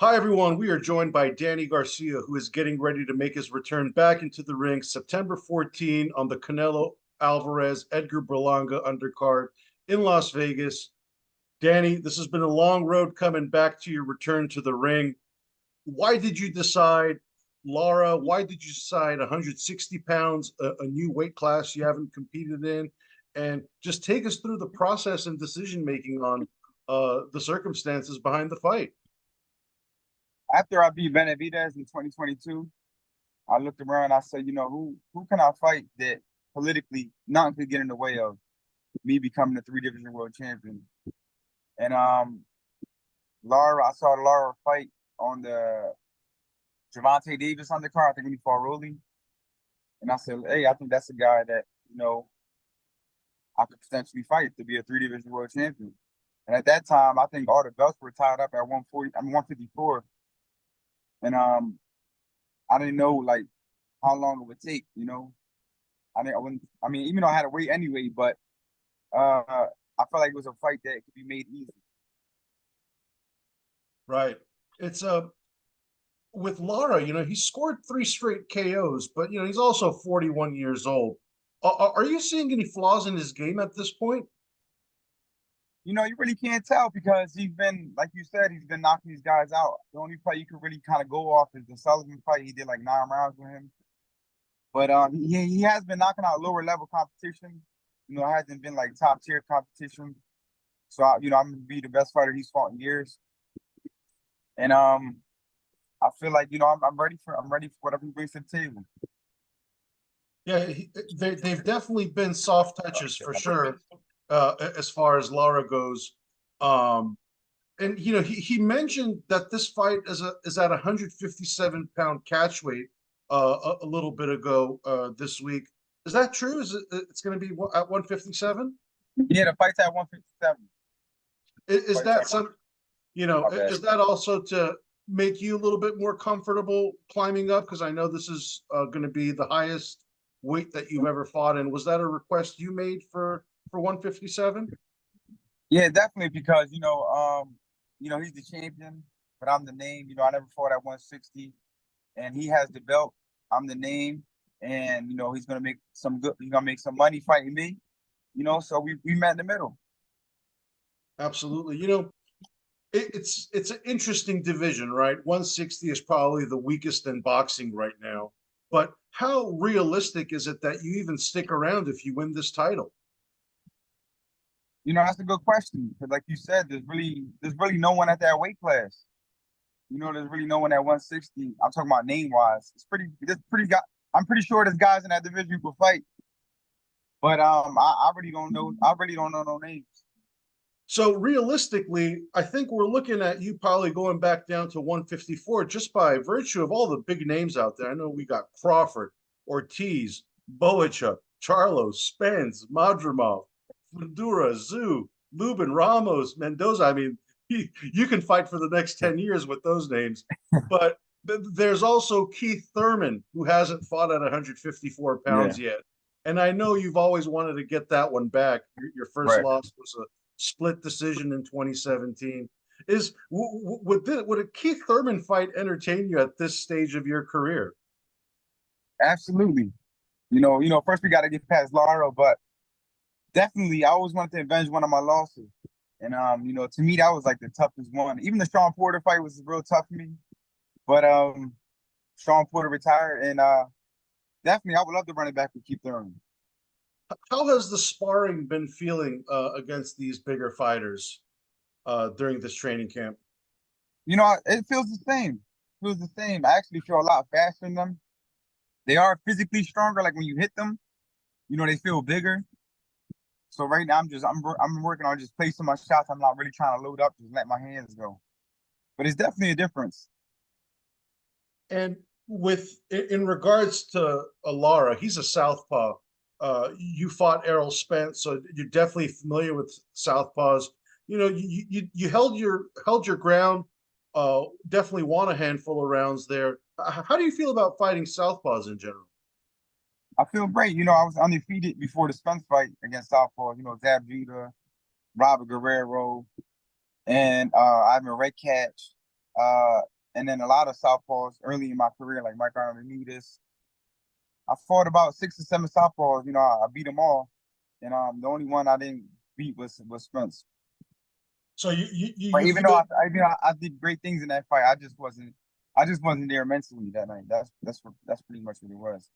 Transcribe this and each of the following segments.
Hi, everyone. We are joined by Danny Garcia, who is getting ready to make his return back into the ring September 14 on the Canelo Alvarez Edgar Berlanga undercard in Las Vegas. Danny, this has been a long road coming back to your return to the ring. Why did you decide Lara? Why did you decide 160 pounds, a new weight class you haven't competed in? And just take us through the process and decision making on the circumstances behind the fight. After I beat Benavidez in 2022, I looked around and I said, who can I fight that politically nothing could get in the way of me becoming a three-division world champion? And I saw Lara fight on the Gervonta Davis undercard. I think he fought Rolly. And I said, hey, I think that's a guy that, I could potentially fight to be a three-division world champion. And at that time, I think all the belts were tied up at 154. And I didn't know like how long it would take, I mean, even though I had to wait anyway, but I felt like it was a fight that could be made easy. Right. It's with Lara, he scored 3 straight KOs, but he's also 41 years old. Are you seeing any flaws in his game at this point? You really can't tell because he's been, like you said, he's been knocking these guys out. The only fight you could really kind of go off is the Sullivan fight. He did like 9 rounds with him. But he has been knocking out lower level competition. It hasn't been like top tier competition. So I'm gonna be the best fighter he's fought in years. And I feel like I'm ready for whatever he brings to the table. Yeah, they've definitely been soft touches for sure, as far as Lara goes. And he mentioned that this fight is at 157-pound catch weight a little bit ago this week. Is that true? It's going to be at 157? Yeah, the fight's at 157. Is that some? Is that also to make you a little bit more comfortable climbing up? Because I know this is going to be the highest weight that you've ever fought in. Was that a request you made for 157? Yeah, definitely because he's the champion, but I'm the name. I never fought at 160, and he has the belt. I'm the name, and he's gonna make some good. He's gonna make some money fighting me. So we met in the middle. Absolutely. It's an interesting division, right? 160 is probably the weakest in boxing right now. But how realistic is it that you even stick around if you win this title? That's a good question because, like you said, there's really no one at that weight class. There's really no one at 160. I'm talking about name wise. I'm pretty sure there's guys in that division who will fight, but I really don't know. I really don't know no names. So realistically, I think we're looking at you probably going back down to 154 just by virtue of all the big names out there. I know we got Crawford, Ortiz, Boachuk, Charlo, Spence, Madrimov, Fundora, Zoo, Lubin, Ramos, Mendoza. I mean, you can fight for the next 10 years with those names. But there's also Keith Thurman, who hasn't fought at 154 pounds yet. And I know you've always wanted to get that one back. Your first loss was a split decision in 2017. Would a Keith Thurman fight entertain you at this stage of your career? Absolutely. First we got to get past Lara, but definitely I always wanted to avenge one of my losses. And to me that was like the toughest one. Even the Sean Porter fight was real tough for me. But Sean Porter retired, and definitely I would love to run it back with Keith Thurman. How has the sparring been feeling against these bigger fighters during this training camp? It feels the same. It feels the same. I actually feel a lot faster than them. They are physically stronger. Like when you hit them, they feel bigger. So right now I'm working on just placing my shots. I'm not really trying to load up, just let my hands go. But it's definitely a difference. And in regards to Lara, he's a southpaw. You fought Errol Spence, so you're definitely familiar with southpaws. You held your ground. Definitely won a handful of rounds there. How do you feel about fighting southpaws in general? I feel great. I was undefeated before the Spence fight against southpaws. Zab Judah, Robert Guerrero, and Ivan Redcatch. And then a lot of southpaws early in my career, like Mike Arnolidis. I fought about 6 or 7 southpaws. You know, I beat them all, and the only one I didn't beat was Spence. So But you even though feel I did great things in that fight, I just wasn't there mentally that night. That's pretty much what it was.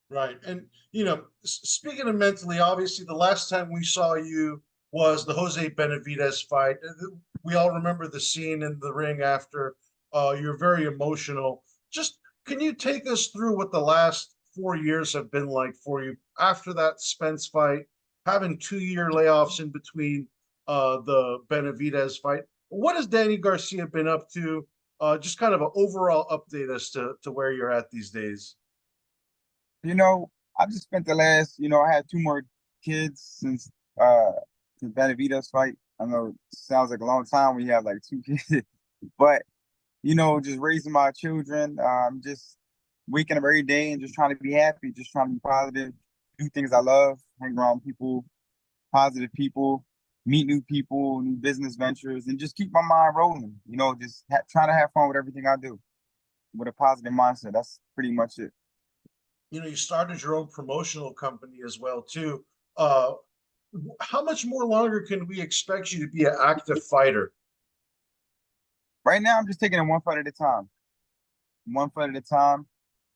right. And speaking of mentally, obviously the last time we saw you was the Jose Benavidez fight. We all remember the scene in the ring after. You're very emotional. Just can you take us through what the last 4 years have been like for you after that Spence fight, having 2 year layoffs in between the Benavidez fight? What has Danny Garcia been up to? Just kind of an overall update as to where you're at these days. You know, I just spent the last, I had 2 more kids uh since Benavidez fight. I know it sounds like a long time when you have like 2 kids, but just raising my children, just waking up every day and just trying to be happy, just trying to be positive, do things I love, hang around people, positive people, meet new people, new business ventures, and just keep my mind rolling. Just trying to have fun with everything I do with a positive mindset. That's pretty much it. You started your own promotional company as well too. Uh, how much more longer can we expect you to be an active fighter? Right now, I'm just taking it one fight at a time. One fight at a time.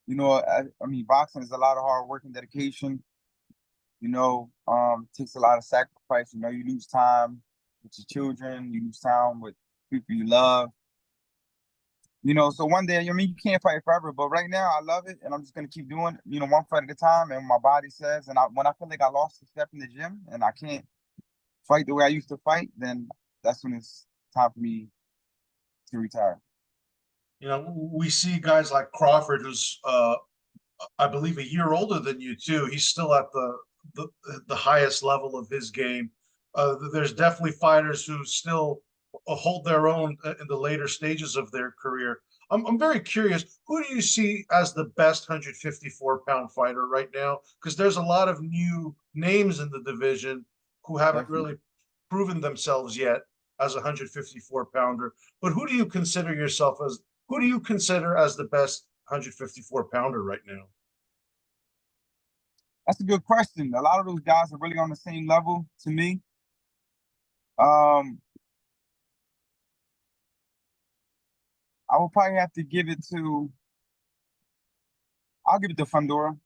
I mean, boxing is a lot of hard work and dedication. Takes a lot of sacrifice. You lose time with your children, you lose time with people you love. So one day, I mean, you can't fight forever, but right now I love it and I'm just gonna keep doing it, one fight at a time. And my body says, and when I feel like I lost a step in the gym and I can't fight the way I used to fight, then that's when it's time for me to retire. We see guys like Crawford, who's I believe a year older than you too. He's still at the the highest level of his game. There's definitely fighters who still hold their own in the later stages of their career. I'm very curious. Who do you see as the best 154-pound fighter right now? Because there's a lot of new names in the division who haven't Definitely. really proven themselves yet as a 154-pounder. But who do you consider yourself as? Who do you consider as the best 154-pounder right now? That's a good question. A lot of those guys are really on the same level to me. Um, I will probably have to give it to. I'll give it to Fundora.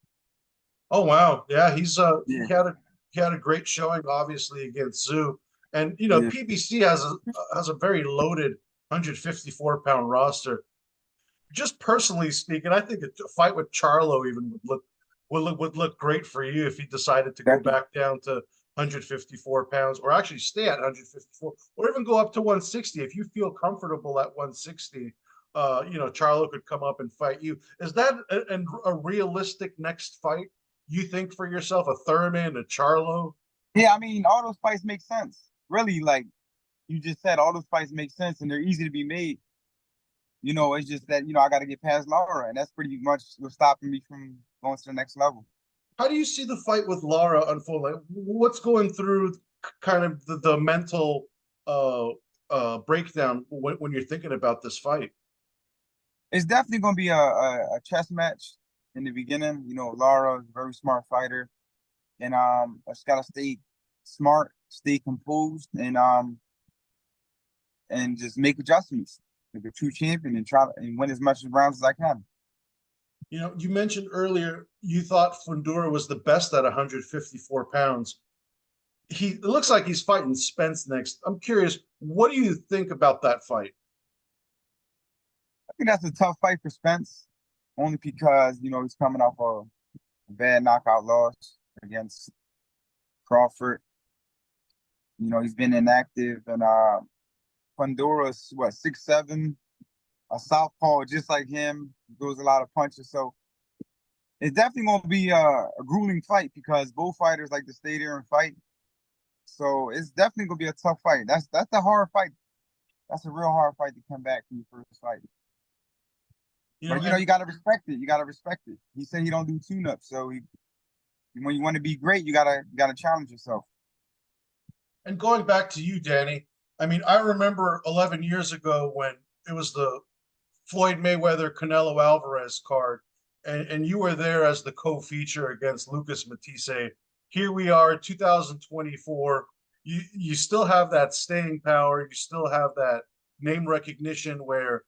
Oh wow, yeah, Yeah, he had a great showing, obviously against Zoo, and yeah. PBC has a very loaded 154-pound roster. Just personally speaking, I think a fight with Charlo even would look great for you if he decided to go Definitely. back down to 154 pounds, or actually stay at 154, or even go up to 160 if you feel comfortable at 160. Charlo could come up and fight you. Is that a realistic next fight you think for yourself? A Thurman, a Charlo? Yeah, I mean, all those fights make sense. Really, like you just said, all those fights make sense and they're easy to be made. It's just that, I got to get past Lara, and that's pretty much what's stopping me from going to the next level. How do you see the fight with Lara unfold? Like, what's going through kind of the mental uh breakdown when you're thinking about this fight? It's definitely going to be a chess match in the beginning. Lara is a very smart fighter, and I just got to stay smart, stay composed, and just make adjustments like a true champion and try and win as much rounds as I can. You mentioned earlier you thought Fundora was the best at 154 pounds. It looks like he's fighting Spence next. I'm curious, what do you think about that fight? I think that's a tough fight for Spence, only because he's coming off a bad knockout loss against Crawford. He's been inactive, and Fundora's what 6'7", a southpaw just like him, throws a lot of punches. So it's definitely going to be a grueling fight because both fighters like to stay there and fight. So it's definitely going to be a tough fight. That's a hard fight. That's a real hard fight to come back from your first fight. But And you got to respect it. You got to respect it. He said he don't do tune-ups, so when you want to be great, you gotta challenge yourself. going back to you, Danny, I mean, I remember 11 years ago when it was the Floyd Mayweather Canelo Alvarez card, and you were there as the co-feature against Lucas Matisse. Here we are, 2024. You still have that staying power. You still have that name recognition where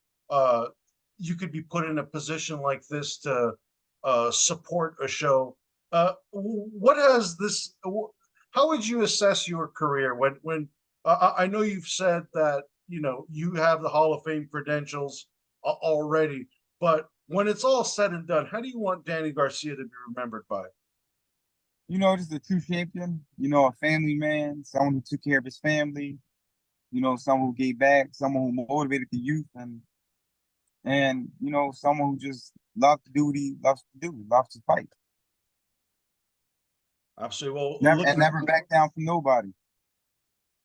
you could be put in a position like this to support a show. What has this? How would you assess your career when I know you've said that you have the Hall of Fame credentials already, but when it's all said and done, how do you want Danny Garcia to be remembered by? Just a true champion, a family man, someone who took care of his family, someone who gave back, someone who motivated the youth, and someone who just loved to do what he loves to do, loves to fight. Absolutely. Well, Never back down from nobody.